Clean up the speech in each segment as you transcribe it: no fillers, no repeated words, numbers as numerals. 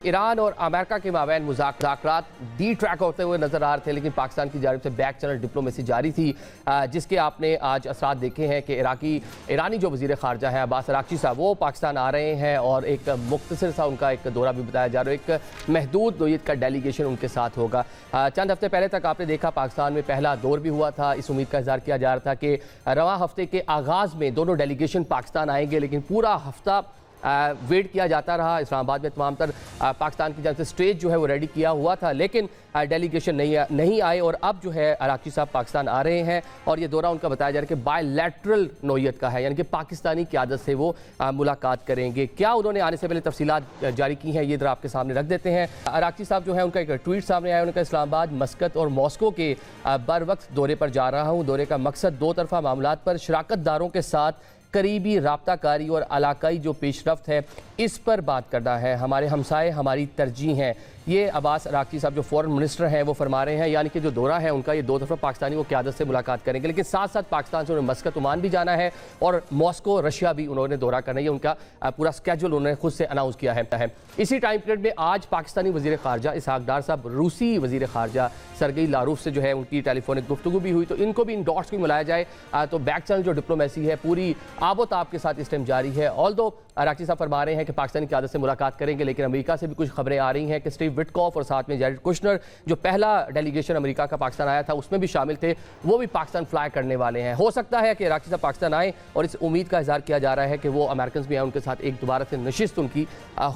Iran और America के माबैन मुज़ाकरात D track होते हुए नजर आ रहे थे, लेकिन पाकिस्तान की जानिब से बैक चैनल डिप्लोमेसी जारी थी, जिसके आपने आज असरात देखे हैं कि ईरानी जो वज़ीर ख़ारजा है अब्बास अराग़ची साहब वो पाकिस्तान आ रहे हैं और एक मुख्तसर सा उनका एक दौरा भी बताया जा रहा है। एक महदूद नोयत का डेलीगेशन उनके साथ होगा। चंद हफ्ते पहले तक आपने देखा पाकिस्तान में पहला दौर भी हुआ था। इस उम्मीद का इज़हार किया जा रहा था कि रवां हफ्ते के आगाज़ में दोनों डेलीगेशन पाकिस्तान आएंगे, लेकिन पूरा हफ्ता वेट किया जाता रहा। इस्लामाबाद में तमाम तर पाकिस्तान की जानब से स्टेज जो है वो रेडी किया हुआ था, लेकिन डेलीगेशन नहीं आए और अब जो है अराग़ची साहब पाकिस्तान आ रहे हैं और ये दौरा उनका बताया जा रहा है कि बायलैटरल नौयत का है, यानी कि पाकिस्तानी क़यादत से वो मुलाकात करेंगे। क्या उन्होंने आने से पहले तफसीलात जारी की हैं, ये इधर आपके सामने रख देते हैं। अराग़ची साहब जो है उनका एक ट्वीट सामने आया, उनका इस्लामाबाद, मस्कत और मॉस्को के बर वक्त दौरे पर जा रहा हूँ। दौरे का मकसद दो तरफ़ा मामलात पर शराकतदारों के साथ करीबी राब्ताकारी और इलाकाई जो पेशरफ्त है इस पर बात करना है। हमारे हमसाए हमारी तरजीह हैं। ये अब्बास अराग़ची साहब जो फॉरेन मिनिस्टर हैं वो फरमा रहे हैं, यानी कि जो दौरा है उनका ये दो तरफ़ा पाकिस्तानी वो क़यादत से मुलाकात करेंगे, लेकिन साथ साथ पाकिस्तान से उन्हें मस्कत ओमान भी जाना है और मॉस्को रशिया भी उन्होंने दौरा करना है। ये उनका पूरा स्केड्यूल उन्होंने खुद से अनाउंस किया है। इसी टाइम पीरियड में आज पाकिस्तानी वज़ीर ख़ारजा इसहाक़ डार साहब रूसी वज़ीर ख़ारजा सरगई लारूफ से जो है उनकी टेलीफोनिक गुफ्तगू भी हुई, तो इनको भी इन डॉट्स को मिलाया जाए तो बैक चैनल जो डिप्लोमेसी है पूरी आबोताब के साथ इस टाइम जारी है। ऑल्दो अराग़ची साहब फरमा रहे हैं कि पाकिस्तानी क़यादत से मुलाकात करेंगे, लेकिन अमेरिका से भी कुछ खबरें आ रही हैं कि स्टीव विटकॉफ और साथ में जैरेड कुशनर जो पहला डेलीगेशन अमेरिका का पाकिस्तान आया था उसमें भी शामिल थे, वो भी पाकिस्तान फ्लाई करने वाले हैं। हो सकता है कि अराग़ची साहब पाकिस्तान आए और इस उम्मीद का इज़हार किया जा रहा है कि वो अमेरिकन भी आए, उनके साथ एक दोबारा से नशिस्त उनकी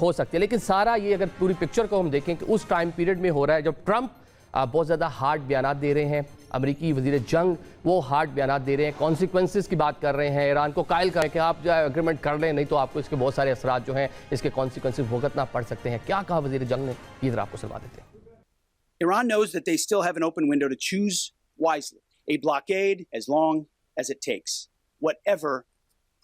हो सकती है। लेकिन सारा ये अगर पूरी पिक्चर को हम देखें कि उस टाइम पीरियड में हो रहा है जब ट्रंप बहुत ज़्यादा हार्ड बयान दे रहे हैं, अमरीकी वज़ीर जंग वो हार्ड बयान दे रहे हैं, कॉन्सिक्वेंसेस की बात कर रहे हैं, ईरान को कायल करें कि आप जो है एग्रीमेंट कर लें, नहीं तो आपको इसके बहुत सारे असरात जो हैं इसके कॉन्सिक्वेंसेस भुगतना पड़ सकते हैं। क्या कहा वज़ीर जंग ने, ये ज़रा आपको सुना देते हैं। Iran knows that they still have an open window to choose wisely, a blockade as long as it takes, whatever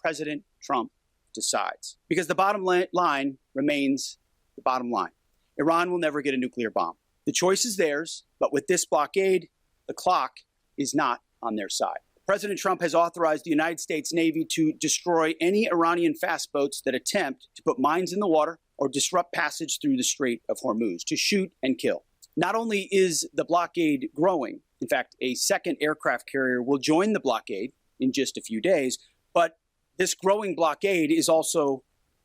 President Trump decides. Because the bottom line remains the bottom line. Iran will never get a nuclear bomb. The choice is theirs, but with this blockade, the clock is not on their side. President Trump has authorized the United States Navy to destroy any Iranian fast boats that attempt to put mines in the water or disrupt passage through the Strait of Hormuz, to shoot and kill. Not only is the blockade growing, in fact, a second aircraft carrier will join the blockade in just a few days, but this growing blockade is also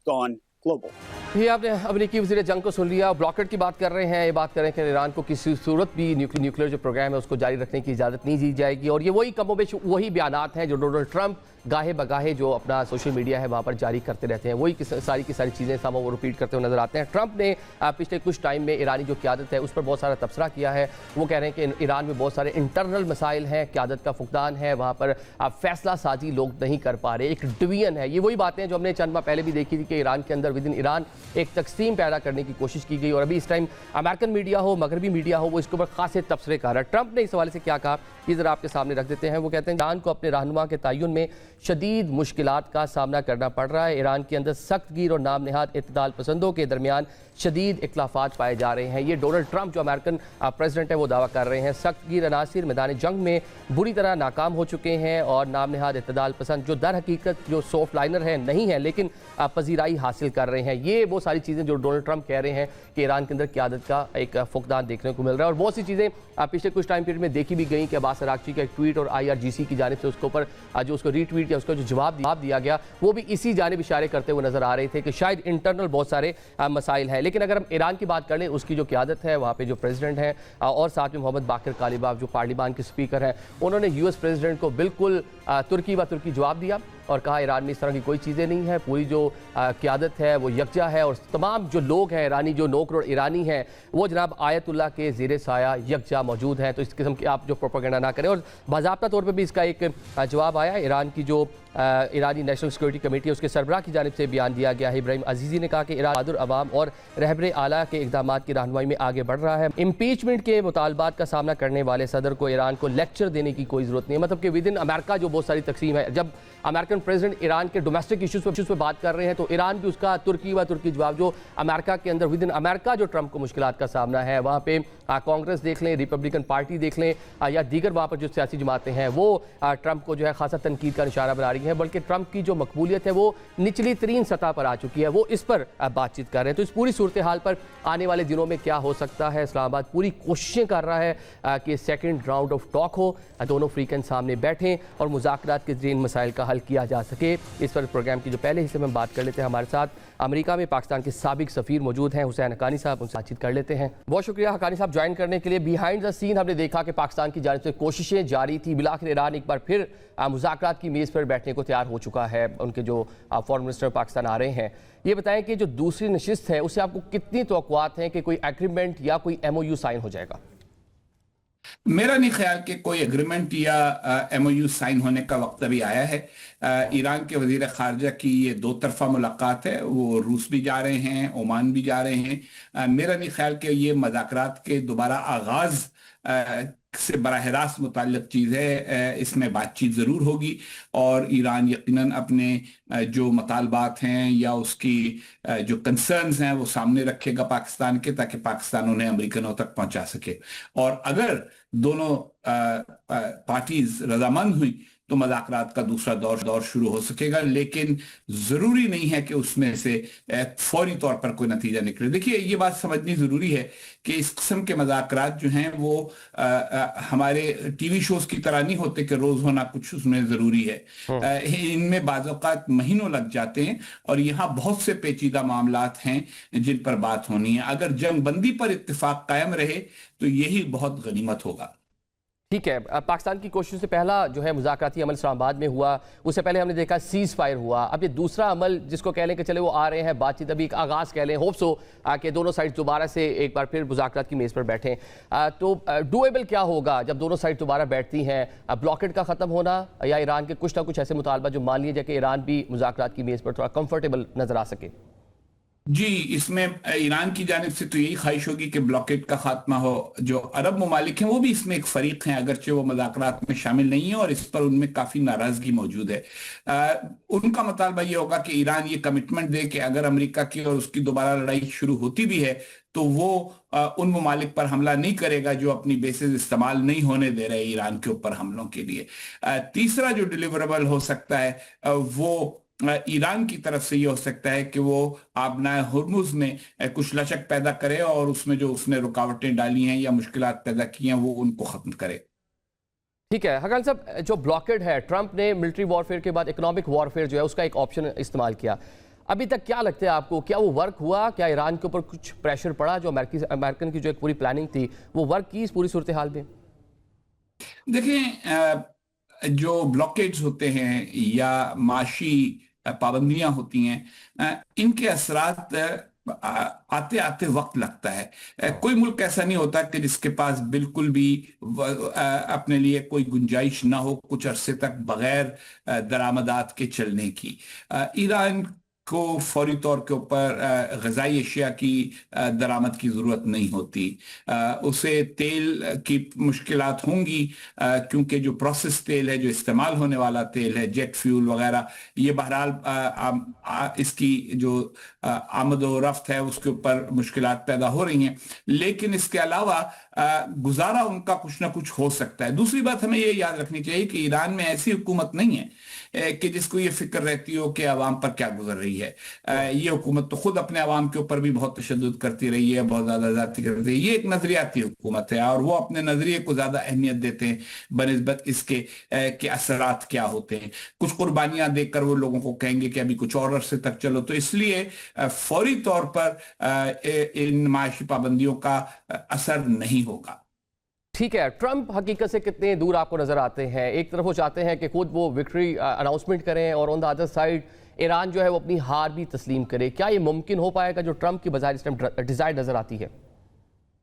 gone global. ये आपने अमेरिकी वज़ीर जंग को सुन लिया। Blockade की बात कर रहे हैं, ये बात कर रहे हैं कि ईरान को किसी सूरत भी न्यूक्लियर जो प्रोग्राम है उसको जारी रखने की इजाज़त नहीं दी जाएगी, और ये वही कमोबेश वही बयानात हैं जो डोनाल्ड ट्रंप गाहे बगाहे जो अपना सोशल मीडिया है वहाँ पर जारी करते रहते हैं। वही सारी की सारी चीज़ें सब वो रिपीट करते हुए नजर आते हैं। ट्रंप ने पिछले कुछ टाइम में ईरानी जो क़यादत है उस पर बहुत सारा तबसरा किया है। वो कह रहे हैं कि ईरान में बहुत सारे इंटरनल मसाइल हैं, क़यादत का फुकदान है, वहाँ पर फैसला साजी लोग नहीं कर पा रहे, एक डिवीजन है। ये वही बातें जो हमने चंद माह पहले भी देखी थी कि ईरान के अंदर विद इन ईरान एक तकसीम पैदा करने की कोशिश की गई, और अभी इस टाइम अमेरिकन मीडिया हो, मगरबी मीडिया हो, वो इसके ऊपर खासे तबसरे कर रहा है। ट्रंप ने इस हवाले से क्या कहा ये ज़रा आपके सामने रख देते हैं। वो कहते हैं ईरान को अपने रहनुमा के तयन में शदीद मुश्किलात का सामना करना पड़ रहा है। ईरान के अंदर सख्त गिर और नाम नहाद इत्तेदाल पसंदों के दरमियान शदीद इख्लाफात पाए जा रहे हैं। ये डोनाल्ड ट्रंप जो अमेरिकन प्रेसिडेंट है वो दावा कर रहे हैं। सख्त गिर अनासिर मैदान जंग में बुरी तरह नाकाम हो चुके हैं और नाम नहाद इत्तेदाल पसंद जो दर हकीकत जो सॉफ्ट लाइनर है नहीं है, लेकिन पजीराई हासिल कर रहे हैं। ये वो सारी चीज़ें जो डोनाल्ड ट्रंप कह रहे हैं कि ईरान के अंदर क़यादत का एक फुकदान देखने को मिल रहा है। और बहुत सी चीज़ें पिछले कुछ टाइम पीरियड में देखी भी गई कि अब्बास अराग़ची का एक ट्वीट और IRGC की जानिब से उसके ऊपर जो उसको रीट्वीट या उसका जो जवाब दिया गया वो भी इसी जानिब इशारे करते हुए नजर आ रहे थे कि शायद इंटरनल बहुत सारे मसाइल हैं। लेकिन अगर हम ईरान की बात कर लें, उसकी जो क़यादत है वहाँ पे जो प्रेसिडेंट है और साथ में मोहम्मद बाक़िर कालिबाफ जो पार्लियामान के स्पीकर हैं, उन्होंने US प्रेसिडेंट को बिल्कुल तुर्की जवाब दिया और कहा ईरान में इस तरह की कोई चीज़ें नहीं है, पूरी जो क़यादत है वो यकजा है और तमाम जो लोग हैं ईरानी जो 9 करोड़ ईरानी हैं वो जनाब आयतुल्लाह के ज़ेरे साया यकजा मौजूद हैं। तो इस किस्म की आप जो प्रोपेगेंडा ना करें। और बाज़ाब्ता तौर पर भी इसका एक जवाब आया। ईरान की जो ईरानी नेशनल सिक्योरिटी कमेटी है उसके सरबराह की जानिब से बयान दिया गया है। इब्राहिम अजीज़ी ने कहा कि ईरान बहादुर अवाम और रहबर आला के इक़दामात की रहनुमाई में आगे बढ़ रहा है। इम्पीचमेंट के मुतालबात का सामना करने वाले सदर को ईरान को लेक्चर देने की कोई ज़रूरत नहीं है। मतलब कि विद इन अमेरिका जो बहुत सारी तकसीम है, जब अमेरिकन अमेरिकन प्रेसिडेंट ईरान के डोमेस्टिक इश्यूज पे बात कर रहे हैं तो ईरान भी उसका तुर्की जवाब, जो अमेरिका के अंदर विद इन अमेरिका जो ट्रंप को मुश्किलात का सामना है, वहाँ पे कांग्रेस देख लें, रिपब्लिकन पार्टी देख लें या दीगर वहाँ पर जो सियासी जमातें हैं वो ट्रंप को जो है खासा तनकीद का निशाना बना रही हैं, बल्कि ट्रंप की जो मकबूलियत है वो निचली तरीन सतह पर आ चुकी है, वो इस पर बातचीत कर रहे हैं। तो इस पूरी सूरत हाल पर आने वाले दिनों में क्या हो सकता है, इस्लामाबाद पूरी कोशिशें कर रहा है कि सेकंड राउंड ऑफ टॉक हो, दोनों फ्रीकन सामने बैठें और मुज़ाकरात के ज़रीए मसाइल का हल किया जा सके। इस पर प्रोग्राम की जो पहले हिस्से में बात कर लेते हैं, हमारे साथ अमेरिका में पाकिस्तान के साबिक सफ़ीर मौजूद हैं हुसैन हक्कानी साहब, उनसे बातचीत कर लेते हैं। बहुत शुक्रिया हक्कानी साहब ज्वाइन करने के लिए। बिहाइंड द सीन हमने देखा कि पाकिस्तान की जानिब से कोशिशें जारी थी, बिलाखिर ईरान एक बार फिर मुज़ाकरात की मेज़ पर बैठने को तैयार हो चुका है। उनके जो फॉरेन मिनिस्टर पाकिस्तान आ रहे हैं, ये बताएं कि जो दूसरी नशिस्त है उससे आपको कितनी तवक्कुआत हैं कि कोई एग्रीमेंट या कोई MOU साइन हो जाएगा? मेरा नहीं ख्याल कि कोई एग्रीमेंट या MOU साइन होने का वक्त अभी आया है। ईरान के वजीर खारजा की ये दो तरफा मुलाकात है, वो रूस भी जा रहे हैं, ओमान भी जा रहे हैं। मेरा नहीं ख्याल कि ये मुज़ाकरात के दोबारा आगाज से बराह रास्त मुताल्लिक चीज़ है। इसमें बातचीत ज़रूर होगी और ईरान यकीनन अपने जो मुतालबात हैं या उसकी जो कंसर्न्स हैं वो सामने रखेगा पाकिस्तान के, ताकि पाकिस्तान उन्हें अमेरिकनों तक पहुंचा सके। और अगर दोनों पार्टीज रजामंद हुई तो मुज़ाकरात का दूसरा दौर शुरू हो सकेगा, लेकिन ज़रूरी नहीं है कि उसमें से फौरी तौर पर कोई नतीजा निकले। देखिए, ये बात समझनी ज़रूरी है कि इस किस्म के मुज़ाकरात जो हैं वो हमारे TV शोज की तरह नहीं होते कि रोज़ होना कुछ उसमें ज़रूरी है। इनमें बाज़ औक़ात महीनों लग जाते हैं और यहाँ बहुत से पेचीदा मामलात हैं जिन पर बात होनी है। अगर जंग बंदी पर इत्तेफाक कायम रहे तो यही बहुत गनीमत होगा। ठीक है, पाकिस्तान की कोशिश से पहला जो है मुज़ाकराती अमल इस्लामाबाद में हुआ, उससे पहले हमने देखा सीज़ फायर हुआ। अब ये दूसरा अमल जिसको कह लें कि चले वो आ रहे हैं, बातचीत अभी एक आगाज़ कह लें, होप्स हो कि दोनों साइड दोबारा से एक बार फिर मुज़ाकरात की मेज़ पर बैठें। तो डूएबल क्या होगा जब दोनों साइड दोबारा बैठती हैं? ब्लॉकेट का ख़त्म होना या ईरान के कुछ ना कुछ ऐसे मुतालबा जो मान लिया जाए कि ईरान भी मुज़ाकरात की मेज़ पर थोड़ा कंफर्टेबल नज़र आ सके? जी, इसमें ईरान की जानिब से तो यही ख्वाहिश होगी कि ब्लॉकेट का खात्मा हो। जो अरब ममालिक हैं वो भी इसमें एक फरीक हैं, अगरचे वो मुज़ाकरात में शामिल नहीं है और इस पर उनमें काफ़ी नाराज़गी मौजूद है। उनका मुतालबा ये होगा कि ईरान ये कमिटमेंट दे कि अगर अमेरिका की और उसकी दोबारा लड़ाई शुरू होती भी है तो वो उन ममालिक पर हमला नहीं करेगा जो अपनी बेसिस इस्तेमाल नहीं होने दे रहे ईरान के ऊपर हमलों के लिए। तीसरा जो डिलीवरेबल हो सकता है वो ईरान की तरफ से ये हो सकता है कि वो आबनाए हुर्मुज में कुछ लचक पैदा करे और उसमें जो उसने रुकावटें डाली हैं या मुश्किलात पैदा की हैं वो उनको खत्म करे। ठीक है हक्कानी साहब, जो ब्लॉकेड है, ट्रंप ने मिलिट्री वॉरफेयर के बाद इकोनॉमिक वॉरफेयर जो है उसका एक ऑप्शन इस्तेमाल किया। अभी तक क्या लगता है आपको, क्या वो वर्क हुआ? क्या ईरान के ऊपर कुछ प्रेशर पड़ा? जो अमेरिकन की जो एक पूरी प्लानिंग थी वो वर्क की इस पूरी सूरत हाल में? देखें, जो ब्लॉकेड्स होते हैं या माशी पाबंदियां होती हैं, इनके असरात आते आते वक्त लगता है। कोई मुल्क ऐसा नहीं होता कि जिसके पास बिल्कुल भी अपने लिए कोई गुंजाइश ना हो कुछ अरसे तक बगैर दरामदात के चलने की। ईरान को फौरी तौर के ऊपर ग़िज़ाई अशिया की दरामद की ज़रूरत नहीं होती। उसे तेल की मुश्किलात होंगी क्योंकि जो प्रोसेस तेल है, जो इस्तेमाल होने वाला तेल है, जेट फ्यूल वगैरह, ये बहरहाल इसकी जो आमद व रफ्त है उसके ऊपर मुश्किलात पैदा हो रही हैं, लेकिन इसके अलावा गुजारा उनका कुछ ना कुछ हो सकता है। दूसरी बात हमें ये याद रखनी चाहिए कि ईरान में ऐसी हुकूमत नहीं है कि जिसको ये फिक्र रहती हो कि अवाम पर क्या गुजर रही है। ये हुकूमत तो खुद अपने अवाम के ऊपर भी बहुत तशद्दुद करती रही है, बहुत ज्यादा ज्यादती करती रही है। ये एक नजरियाती हुकूमत है और वो अपने नजरिए को ज्यादा अहमियत देते हैं बनिस्बत इसके कि असरात क्या होते हैं। कुछ कुर्बानियां देकर वो लोगों को कहेंगे कि अभी कुछ और अरसे तक चलो, तो इसलिए फौरी तौर पर इन माशी पाबंदियों का असर नहीं होगा। ठीक है, ट्रंप हकीकत से कितने दूर आपको नजर आते हैं? एक तरफ वो चाहते हैं कि खुद वो विक्ट्री अनाउंसमेंट करें और on the other side Iran जो है वो अपनी हार भी तस्लीम करे। क्या ये मुमकिन हो पाएगा जो ट्रंप की बजाय इस टाइम डिजायर नजर आती है?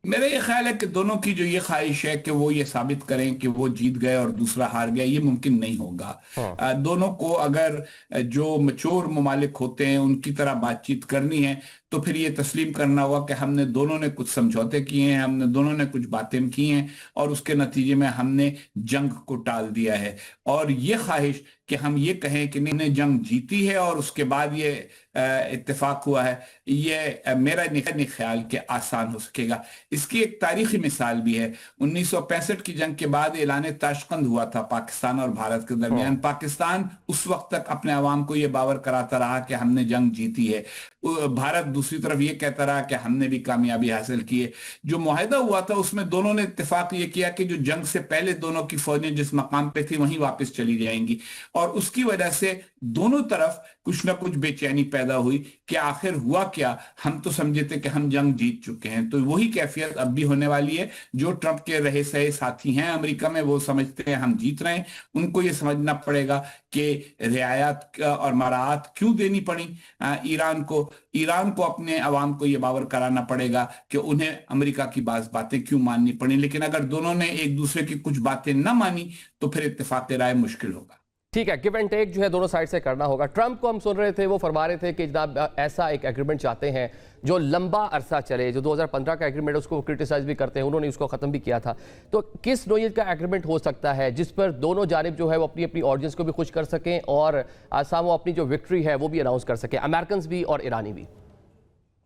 मेरा ये ख्याल है कि दोनों की जो ये ख्वाहिश है कि वो ये साबित करें कि वो जीत गए और दूसरा हार गया, ये मुमकिन नहीं होगा। दोनों को अगर जो मैच्योर ममालिक होते हैं उनकी तरह बातचीत करनी है تو پھر یہ تسلیم کرنا ہوگا کہ ہم نے دونوں نے کچھ سمجھوتے کیے ہیں، ہم نے دونوں نے کچھ باتیں کی ہیں، اور اس کے نتیجے میں ہم نے جنگ کو ٹال دیا ہے. اور یہ خواہش کہ ہم یہ کہیں کہ نہیں نے جنگ جیتی ہے اور اس کے بعد یہ اتفاق ہوا ہے، یہ میرا نہیں خیال کہ آسان ہو سکے گا. اس کی ایک تاریخی مثال بھی ہے. 1965 کی جنگ کے بعد اعلان تاشقند ہوا تھا پاکستان اور بھارت کے درمیان. پاکستان اس وقت تک اپنے عوام کو یہ باور کراتا رہا کہ ہم نے جنگ جیتی ہے، بھارت دوسری طرف یہ کہتا رہا کہ ہم نے بھی کامیابی حاصل کی ہے. جو معاہدہ ہوا تھا اس میں دونوں نے اتفاق یہ کیا کہ جو جنگ سے پہلے دونوں کی فوجیں جس مقام پہ تھی وہیں واپس چلی جائیں گی، اور اس کی وجہ سے دونوں طرف کچھ نہ کچھ بے چینی پیدا ہوئی کہ آخر ہوا کیا. ہم تو سمجھے تھے کہ ہم جنگ جیت چکے ہیں. تو وہی کیفیت اب بھی ہونے والی ہے. جو ٹرمپ کے رہے سہے ساتھی ہیں امریکہ میں وہ سمجھتے ہیں ہم جیت رہے ہیں. ان کو یہ سمجھنا پڑے گا کہ رعایت اور مراعات کیوں دینی پڑی ایران کو اپنے عوام کو یہ باور کرانا پڑے گا کہ انہیں امریکہ کی بعض باتیں کیوں ماننی پڑیں. لیکن اگر دونوں نے ایک دوسرے کی کچھ باتیں نہ مانی تو پھر اتفاق رائے مشکل ہوگا. ٹھیک ہے، گیو اینڈ ٹیک جو ہے دونوں سائڈ سے کرنا ہوگا. ٹرمپ کو ہم سن رہے تھے، وہ فرما رہے تھے کہ جناب ایسا ایک ایگریمنٹ چاہتے ہیں جو لمبا عرصہ چلے. جو 2015 کا ایگریمنٹ اس کو کرٹیسائز بھی کرتے ہیں، انہوں نے اس کو ختم بھی کیا تھا. تو کس نوعیت کا ایگریمنٹ ہو سکتا ہے جس پر دونوں جانب جو ہے وہ اپنی آڈینس کو بھی خوش کر سکیں اور آسام وہ اپنی جو وکٹری ہے وہ بھی اناؤنس کر سکیں، امریکنز بھی اور ایرانی بھی؟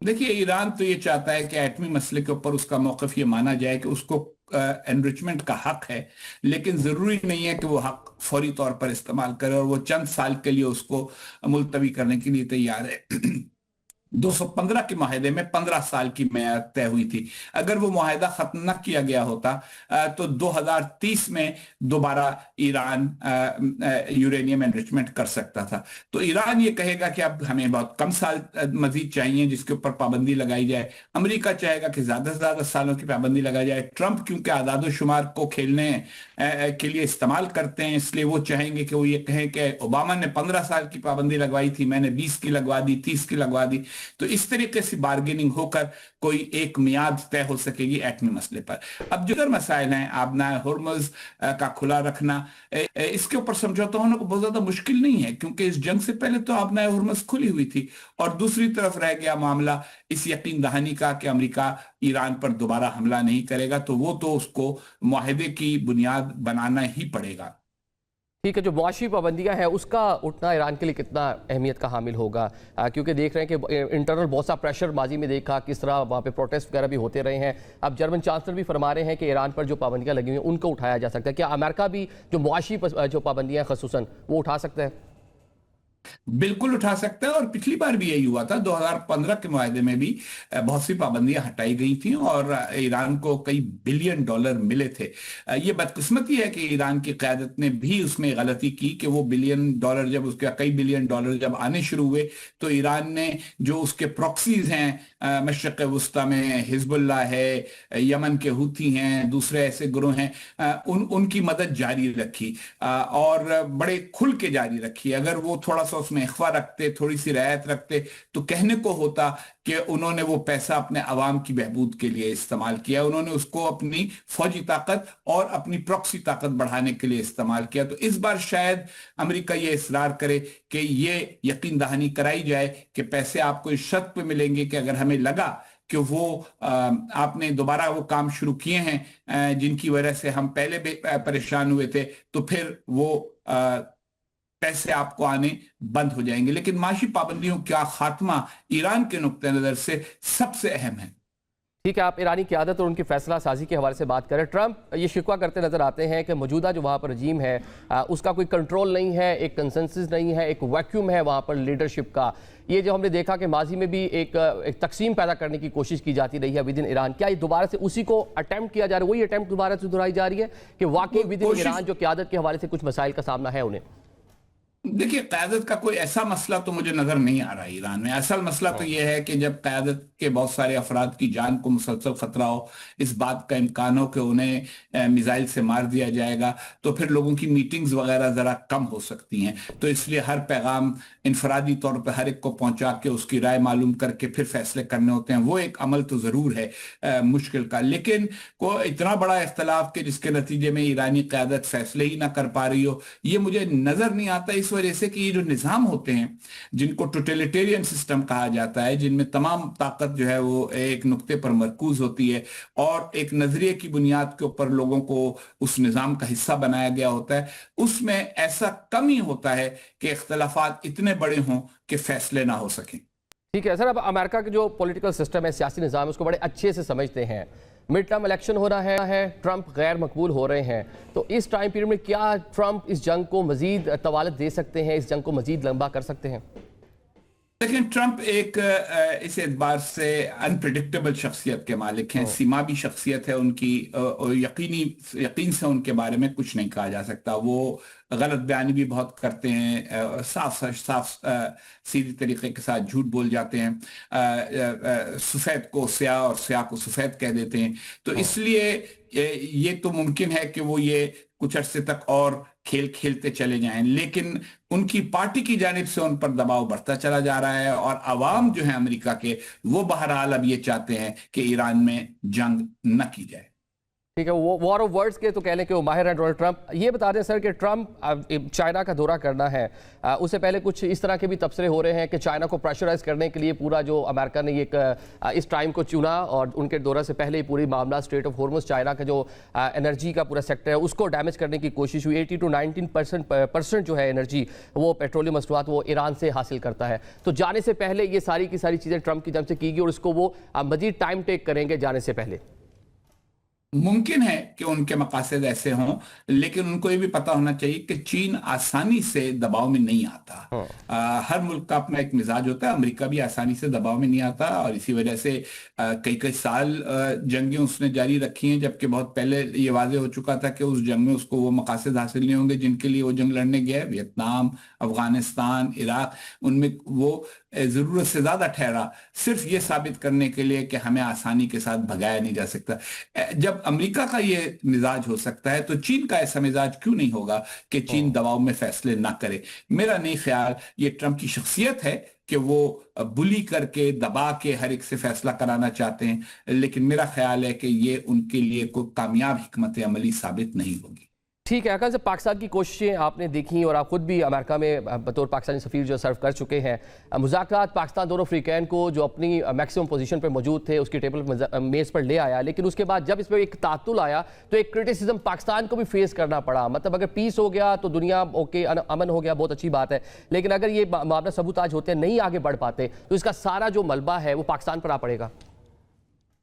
دیکھیے، ایران تو یہ چاہتا ہے کہ ایٹمی مسئلے کے اوپر اس کا موقف یہ مانا جائے کہ اس کو انریچمنٹ کا حق ہے، لیکن ضروری نہیں ہے کہ وہ حق فوری طور پر استعمال کرے، اور وہ چند سال کے لیے اس کو ملتوی کرنے کے لیے تیار ہے. 215 کے معاہدے میں 15 سال کی میعاد طے ہوئی تھی. اگر وہ معاہدہ ختم نہ کیا گیا ہوتا تو 2030 میں دوبارہ ایران یورینیم انریچمنٹ کر سکتا تھا. تو ایران یہ کہے گا کہ اب ہمیں بہت کم سال مزید چاہیے جس کے اوپر پابندی لگائی جائے. امریکہ چاہے گا کہ زیادہ سے زیادہ سالوں کی پابندی لگائی جائے. ٹرمپ کیونکہ اعداد و شمار کو کھیلنے کے لیے استعمال کرتے ہیں، اس لیے وہ چاہیں گے کہ وہ یہ کہیں کہ اوباما نے 15 سال کی پابندی لگوائی تھی، میں نے 20 کی لگوا دی، 30 کی لگوا دی. تو اس طریقے سے بارگیننگ ہو کر کوئی ایک میعاد طے ہو سکے گی ایٹمی مسئلے پر. اب جو دیگر مسائل ہیں، آبنائے ہرمز کا کھلا رکھنا، اس کے اوپر سمجھوتا ہونا کو بہت زیادہ مشکل نہیں ہے، کیونکہ اس جنگ سے پہلے تو آبنائے ہرمز کھلی ہوئی تھی. اور دوسری طرف رہ گیا معاملہ اس یقین دہانی کا کہ امریکہ ایران پر دوبارہ حملہ نہیں کرے گا، تو وہ تو اس کو معاہدے کی بنیاد بنانا ہی پڑے گا. ٹھیک ہے، جو معاشی پابندیاں ہیں اس کا اٹھنا ایران کے لیے کتنا اہمیت کا حامل ہوگا؟ کیونکہ دیکھ رہے ہیں کہ انٹرنل بہت سا پریشر ماضی میں دیکھا کس طرح وہاں پہ پروٹیسٹ وغیرہ بھی ہوتے رہے ہیں. اب جرمن چانسلر بھی فرما رہے ہیں کہ ایران پر جو پابندیاں لگی ہوئی ہیں ان کو اٹھایا جا سکتا ہے. کیا امریکہ بھی جو معاشی جو پابندیاں خصوصاً وہ اٹھا سکتا ہے؟ بالکل اٹھا سکتا ہے، اور پچھلی بار بھی یہی ہوا تھا. 2015 کے معاہدے میں بھی بہت سی پابندیاں ہٹائی گئی تھیں اور ایران کو کئی بلین ڈالر ملے تھے. یہ بدقسمتی ہے کہ ایران کی قیادت نے بھی اس میں غلطی کی کہ وہ بلین ڈالر جب اس کا کئی بلین ڈالر جب آنے شروع ہوئے تو ایران نے جو اس کے پروکسیز ہیں مشرق وسطی میں، حزب اللہ ہے، یمن کے ہوتی ہیں، دوسرے ایسے گروہ ہیں، ان کی مدد جاری رکھی اور بڑے کھل کے جاری رکھی. اگر وہ تھوڑا سا اس میں اخوا رکھتے، تھوڑی سی رعایت رکھتے تو کہنے کو ہوتا کہ انہوں نے وہ پیسہ اپنے عوام کی بہبود کے لیے استعمال کیا، انہوں نے اس کو اپنی فوجی طاقت اور اپنی پروکسی طاقت بڑھانے کے لیے استعمال کیا. تو اس بار شاید امریکہ یہ اصرار کرے کہ یہ یقین دہانی کرائی جائے کہ پیسے آپ کو اس شرط پہ ملیں گے کہ اگر ہمیں لگا کہ وہ آپ نے دوبارہ وہ کام شروع کیے ہیں جن کی وجہ سے ہم پہلے بھی پریشان ہوئے تھے، تو پھر وہ پیسے آپ کو آنے بند ہو جائیں گے. لیکن معاشی پابندیوں کا خاتمہ ایران کے نقطہ نظر سے سب سے اہم ہے. ٹھیک ہے، آپ ایرانی قیادت اور ان کی فیصلہ سازی کے حوالے سے بات کریں. ٹرمپ یہ شکوہ کرتے نظر آتے ہیں کہ موجودہ جو وہاں پر رجیم ہے اس کا کوئی کنٹرول نہیں ہے، ایک کنسنسس نہیں ہے، ایک ویکیوم ہے وہاں پر لیڈرشپ کا. یہ جو ہم نے دیکھا کہ ماضی میں بھی ایک تقسیم پیدا کرنے کی کوشش کی جاتی رہی ہے ود ان ایران. کیا یہ دوبارہ سے اسی کو اٹیمپٹ کیا جا رہا ہے، وہی اٹیمپٹ دوبارہ سے دہرائی جا رہی ہے کہ واقعی ود ان ایران جو قیادت کے حوالے سے کچھ مسائل کا سامنا ہے انہیں؟ دیکھیے، قیادت کا کوئی ایسا مسئلہ تو مجھے نظر نہیں آ رہا ہے ایران میں. اصل مسئلہ تو یہ ہے کہ جب قیادت کے بہت سارے افراد کی جان کو مسلسل خطرہ ہو، اس بات کا امکان ہو کہ انہیں میزائل سے مار دیا جائے گا، تو پھر لوگوں کی میٹنگز وغیرہ ذرا کم ہو سکتی ہیں. تو اس لیے ہر پیغام انفرادی طور پہ ہر ایک کو پہنچا کے اس کی رائے معلوم کر کے پھر فیصلے کرنے ہوتے ہیں. وہ ایک عمل تو ضرور ہے مشکل کا، لیکن کوئی اتنا بڑا اختلاف کہ جس کے نتیجے میں ایرانی قیادت فیصلے ہی نہ کر پا رہی ہو، یہ مجھے نظر نہیں آتا. اس اس وجہ سے کہ یہ جو نظام ہوتے ہیں جن کو ٹوٹلیٹیرین سسٹم کہا جاتا ہے، جن میں تمام طاقت جو ہے وہ ایک نقطے پر مرکوز ہوتی ہے اور ایک نظریے کی بنیاد کے اوپر لوگوں کو اس نظام کا حصہ بنایا گیا ہوتا ہے، اس میں ایسا کم ہی ہوتا ہے کہ اختلافات اتنے بڑے ہوں کہ فیصلے نہ ہو سکیں۔ ٹھیک ہے سر، اب امریکہ کے جو پولیٹیکل سسٹم ہے، سیاسی نظام ہے، اس کو بڑے اچھے سے سمجھتے ہیں۔ مڈ ٹرم الیکشن ہو رہا ہے، ٹرمپ غیر مقبول ہو رہے ہیں، تو اس ٹائم پیریڈ میں کیا ٹرمپ اس جنگ کو مزید طوالت دے سکتے ہیں، اس جنگ کو مزید لمبا کر سکتے ہیں؟ لیکن ٹرمپ ایک اس اعتبار سے انپریڈکٹیبل شخصیت کے مالک ہیں، سیمابی شخصیت ہے ان کی، یقین سے ان کے بارے میں کچھ نہیں کہا جا سکتا۔ وہ غلط بیانی بھی بہت کرتے ہیں، صاف سیدھی طریقے کے ساتھ جھوٹ بول جاتے ہیں، سفید کو سیاہ اور سیاہ کو سفید کہہ دیتے ہیں، تو اس لیے یہ تو ممکن ہے کہ وہ یہ کچھ عرصے تک اور کھیل کھیلتے چلے جائیں، لیکن ان کی پارٹی کی جانب سے ان پر دباؤ بڑھتا چلا جا رہا ہے، اور عوام جو ہیں امریکہ کے وہ بہرحال اب یہ چاہتے ہیں کہ ایران میں جنگ نہ کی جائے۔ ٹھیک ہے، وہ وار آف ورڈز کے تو کہہ لیں کہ وہ ماہر ہیں ڈونلڈ ٹرمپ۔ یہ بتا دیں سر کہ ٹرمپ چائنا کا دورہ کرنا ہے، اس سے پہلے کچھ اس طرح کے بھی تبصرے ہو رہے ہیں کہ چائنا کو پریشرائز کرنے کے لیے پورا جو امریکہ نے یہ اس ٹائم کو چنا، اور ان کے دورہ سے پہلے ہی پوری معاملہ اسٹریٹ آف ہارمز، چائنا کا جو انرجی کا پورا سیکٹر ہے اس کو ڈیمیج کرنے کی کوشش ہوئی۔ 80 to 19% جو ہے انرجی وہ پیٹرولیم مصنوعات وہ ایران سے حاصل کرتا ہے، تو جانے سے پہلے یہ ساری کی ساری چیزیں ٹرمپ کی جانب سے کی گئی، اور اس کو وہ مزید ٹائم ٹیک کریں گے جانے سے پہلے۔ ممکن ہے کہ ان کے مقاصد ایسے ہوں، لیکن ان کو یہ بھی پتا ہونا چاہیے کہ چین آسانی سے دباؤ میں نہیں آتا۔ ہر ملک کا اپنا ایک مزاج ہوتا ہے، امریکہ بھی آسانی سے دباؤ میں نہیں آتا، اور اسی وجہ سے کئی سال جنگیں اس نے جاری رکھی ہیں، جبکہ بہت پہلے یہ واضح ہو چکا تھا کہ اس جنگ میں اس کو وہ مقاصد حاصل نہیں ہوں گے جن کے لیے وہ جنگ لڑنے گیا ہے۔ ویتنام، افغانستان، عراق، ان میں وہ ضرورت سے زیادہ ٹھہرا صرف یہ ثابت کرنے کے لیے کہ ہمیں آسانی کے ساتھ بھگایا نہیں جا سکتا۔ جب امریکہ کا یہ مزاج ہو سکتا ہے تو چین کا ایسا مزاج کیوں نہیں ہوگا کہ چین دباؤ میں فیصلے نہ کرے؟ میرا نہیں خیال یہ ٹرمپ کی شخصیت ہے کہ وہ بلی کر کے دبا کے ہر ایک سے فیصلہ کرانا چاہتے ہیں، لیکن میرا خیال ہے کہ یہ ان کے لیے کوئی کامیاب حکمت عملی ثابت نہیں ہوگی۔ ٹھیک ہے، اکل سے پاکستان کی کوششیں آپ نے دیکھی اور آپ خود بھی امریکہ میں بطور پاکستانی سفیر جو سرو کر چکے ہیں، مذاکرات پاکستان دونوں فریقین کو جو اپنی میکسیمم پوزیشن پہ موجود تھے اس کی ٹیبل میز پر لے آیا، لیکن اس کے بعد جب اس میں ایک تعطل آیا تو ایک کرٹیسزم پاکستان کو بھی فیس کرنا پڑا۔ مطلب اگر پیس ہو گیا تو دنیا اوکے، امن ہو گیا، بہت اچھی بات ہے، لیکن اگر یہ معاملہ سبوتاج ہوتے ہیں، نہیں آگے بڑھ پاتے، تو اس کا سارا جو ملبہ ہے وہ پاکستان پر آ پڑے گا۔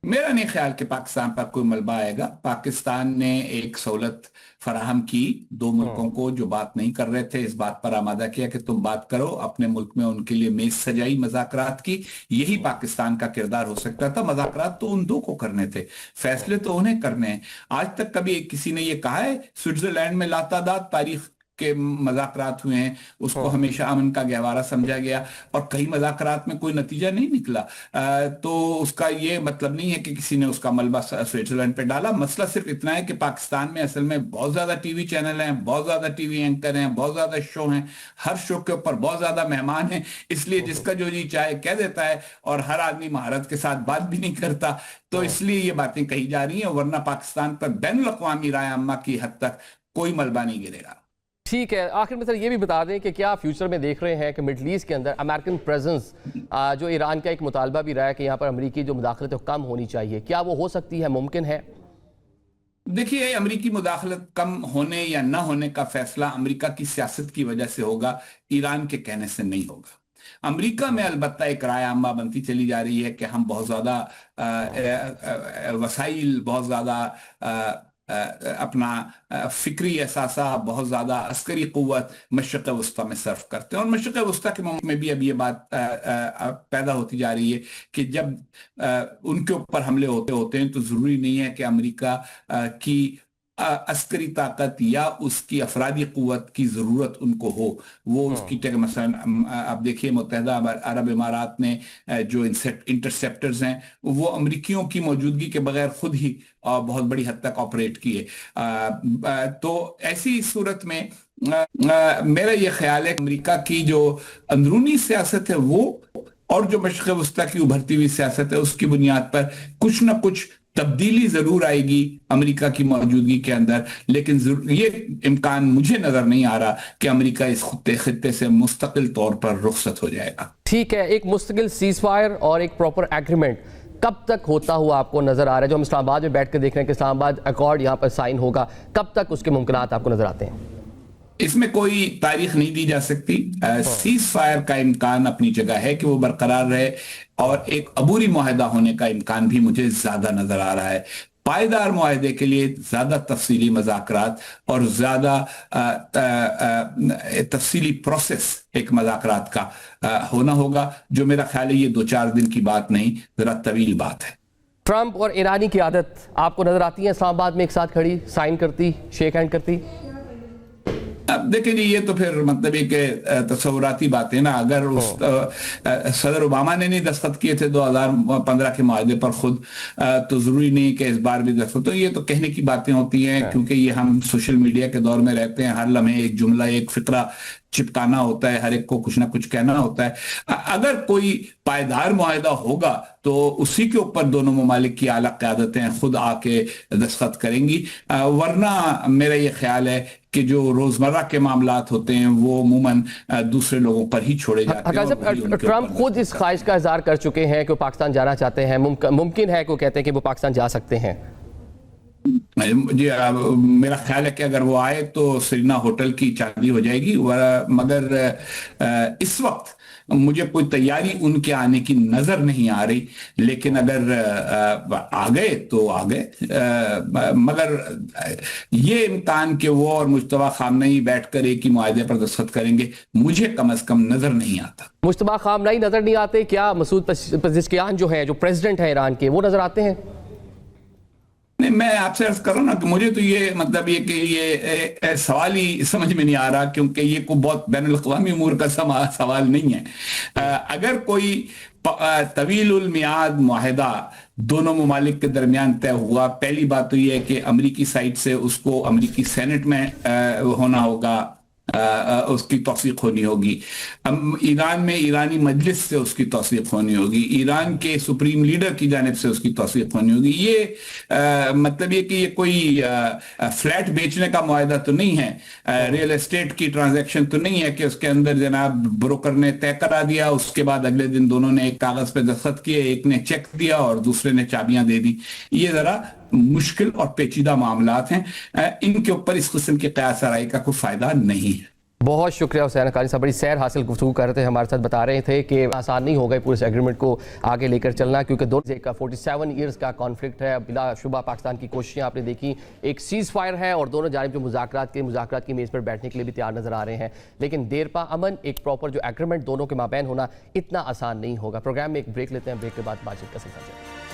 میرا نہیں خیال کہ پاکستان پر کوئی ملبہ آئے گا۔ پاکستان نے ایک سہولت فراہم کی دو ملکوں کو جو بات نہیں کر رہے تھے، اس بات پر آمادہ کیا کہ تم بات کرو، اپنے ملک میں ان کے لیے میز سجائی مذاکرات کی۔ یہی پاکستان کا کردار ہو سکتا تھا۔ مذاکرات تو ان دو کو کرنے تھے، فیصلے تو انہیں کرنے ہیں۔ آج تک کبھی کسی نے یہ کہا ہے؟ سوئٹزرلینڈ میں لاتعداد تاریخ کے مذاکرات ہوئے ہیں، اس کو ہمیشہ امن کا گہوارہ سمجھا گیا، اور کئی مذاکرات میں کوئی نتیجہ نہیں نکلا۔ تو اس کا یہ مطلب نہیں ہے کہ کسی نے اس کا ملبہ سوئٹزرلینڈ پہ ڈالا۔ مسئلہ صرف اتنا ہے کہ پاکستان میں اصل میں بہت زیادہ ٹی وی چینل ہیں، بہت زیادہ ٹی وی اینکر ہیں، بہت زیادہ شو ہیں، ہر شو کے اوپر بہت زیادہ مہمان ہیں، اس لیے جس کا جو جی چاہے کہہ دیتا ہے، اور ہر آدمی مہارت کے ساتھ بات بھی نہیں کرتا، تو اس لیے یہ باتیں کہی جا رہی ہیں، ورنہ پاکستان پر بین الاقوامی رائے عامہ کی حد تک کوئی ملبہ نہیں گرے گا۔ ٹھیک ہے، آخر میں سر یہ بھی بتا دیں کہ کیا فیوچر میں دیکھ رہے ہیں کہ مڈل ایسٹ کے اندر امریکن پریزنس، جو ایران کا ایک مطالبہ بھی رہا ہے کہ یہاں پر امریکی جو مداخلت ہے کم ہونی چاہیے، کیا وہ ہو سکتی ہے، ممکن ہے؟ دیکھیے، امریکی مداخلت کم ہونے یا نہ ہونے کا فیصلہ امریکہ کی سیاست کی وجہ سے ہوگا، ایران کے کہنے سے نہیں ہوگا۔ امریکہ میں البتہ ایک رائے عامہ بنتی چلی جا رہی ہے کہ ہم بہت زیادہ وسائل، بہت زیادہ اپنا فکری احساسہ، بہت زیادہ عسکری قوت مشرق وسطیٰ میں صرف کرتے ہیں، اور مشرق وسطیٰ کے ممالک میں بھی اب یہ بات پیدا ہوتی جا رہی ہے کہ جب ان کے اوپر حملے ہوتے ہیں تو ضروری نہیں ہے کہ امریکہ کی عسکری طاقت یا اس کی افرادی قوت کی ضرورت ان کو ہو، وہ اس کی مثلا آپ دیکھیے متحدہ عرب امارات نے جو انٹرسیپٹرز ہیں وہ امریکیوں کی موجودگی کے بغیر خود ہی بہت بڑی حد تک آپریٹ کیے۔ تو ایسی صورت میں میرا یہ خیال ہے کہ امریکہ کی جو اندرونی سیاست ہے وہ، اور جو مشرق وسطیٰ کی ابھرتی ہوئی سیاست ہے، اس کی بنیاد پر کچھ نہ کچھ तब्दीली जरूर आएगी अमेरिका की मौजूदगी के अंदर, लेकिन ये इम्कान मुझे नजर नहीं आ रहा कि अमेरिका इस खित्ते से मुस्तकिल तौर पर रुखसत हो जाएगा। ठीक है, एक मुस्तकिल सीज फायर और एक प्रॉपर एग्रीमेंट कब तक होता हुआ आपको नजर आ रहा है? जो हम इस्लामाबाद में बैठ कर देख रहे हैं कि इस्लामाबाद अकॉर्ड यहाँ पर साइन होगा, कब तक उसके मुमकिनात आपको नजर आते हैं? इसमें कोई तारीख नहीं दी जा सकती। सीज फायर का इम्कान अपनी जगह है कि वो बरकरार रहे, और एक अबूरी मुआहदा होने का इम्कान भी मुझे ज्यादा नजर आ रहा है। पायदार मुआहदे के लिए ज्यादा तफसीली मज़ाकरात और ज्यादा तफसीली प्रोसेस एक मज़ाकरात का होना होगा, जो मेरा ख्याल है ये 2-4 दिन की बात नहीं, जरा तवील बात है। ट्रंप और ईरानी की आदत आपको नजर आती है इस्लामाबाद में एक साथ खड़ी, साइन करती, शेक हैंड करती? अब देखिए जी, ये तो फिर मतलब एक तस्वुराती बातें ना। अगर उस सदर ओबामा ने नहीं दस्तखत किए थे 2015 के मुआहदे पर खुद, तो जरूरी नहीं कि इस बार भी दस्तखत। तो ये तो कहने की बातें होती हैं, क्योंकि ये हम सोशल मीडिया के दौर में रहते हैं, हर लम्हे एक जुमला एक फिक्रा चिपकाना होता है, हर एक को कुछ ना कुछ कहना होता है। अगर कोई पायदार मुआहदा होगा तो उसी के ऊपर दोनों ममालिक की आला क़यादतें खुद आके दस्तखत करेंगी, वरना मेरा ये ख्याल है कि जो रोजमर्रा के मामलात होते हैं वो अमूमन दूसरे लोगों पर ही छोड़े जाते हैं। ट्रंप खुद इस ख्वाहिश का इजहार कर चुके हैं कि वो पाकिस्तान जाना चाहते हैं, मुमकिन है कि वो कहते हैं कि वो पाकिस्तान जा सकते हैं। जी, मेरा ख्याल है कि अगर वो आए तो सरीना होटल की चांदी हो जाएगी, मगर इस वक्त मुझे कोई तैयारी उनके आने की नजर नहीं आ रही। लेकिन अगर आ गए तो आ गए, मगर ये इम्कान कि वो और मुश्तबा खामनेई बैठकर एक ही मुआहदे पर दस्तखत करेंगे, मुझे कम से कम नजर नहीं आता। मुश्तबा खामनेई नजर नहीं आते, क्या मसूद पेज़ेश्कियान जो है, जो प्रेसिडेंट है ईरान के, वो नजर आते हैं? नहीं, मैं आपसे अर्ज कर रहा हूं ना कि मुझे तो ये मतलब ये कि ये सवाल ही समझ में नहीं आ रहा, क्योंकि ये कोई बहुत बैनुल अक़वामी उमूर का सवाल नहीं है। अगर कोई तवील उल मियाद मुआहदा दोनों ममालिक के दरमियान तय हुआ, पहली बात तो ये है कि अमरीकी साइड से उसको अमरीकी सेनेट में होना होगा, उसकी तौसीक होनी होगी। ईरान में ईरानी मजलिस से उसकी तौसीक होनी होगी, ईरान के सुप्रीम लीडर की जानिब से उसकी तौसीक होनी होगी। ये मतलब ये कि ये कोई फ्लैट बेचने का मुआहदा तो नहीं है, रियल एस्टेट की ट्रांजैक्शन तो नहीं है कि उसके अंदर जनाब ब्रोकर ने तय करा दिया, उसके बाद अगले दिन दोनों ने एक कागज पे दस्तखत किए, एक ने चेक दिया और दूसरे ने चाबियां दे दी। ये जरा मुश्किल और पेचीदा मामलात हैं, इनके ऊपर इस किस्म की क़यास आराई का कोई फायदा नहीं है। बहुत शुक्रिया हुसैन हक्कानी साहब, बड़ी सैर हासिल गुफ्तगू कर रहे थे, हमारे साथ बता रहे थे कि आसान नहीं होगा पूरे एग्रीमेंट को आगे लेकर चलना, क्योंकि दोनों का 47 ईयर्स का कॉन्फ्लिक्ट है। बिलाशुबा पाकिस्तान की कोशिशें आपने देखी, एक सीज़ फायर है और दोनों जानिब जो मुज़ाकरात की मेज़ पर बैठने के लिए भी तैयार नजर आ रहे हैं, लेकिन देर पा अमन एक प्रॉपर जो एग्रीमेंट दोनों के माबैन होना इतना आसान नहीं होगा। प्रोग्राम में एक ब्रेक लेते हैं, ब्रेक के बाद बातचीत का सिलसिला।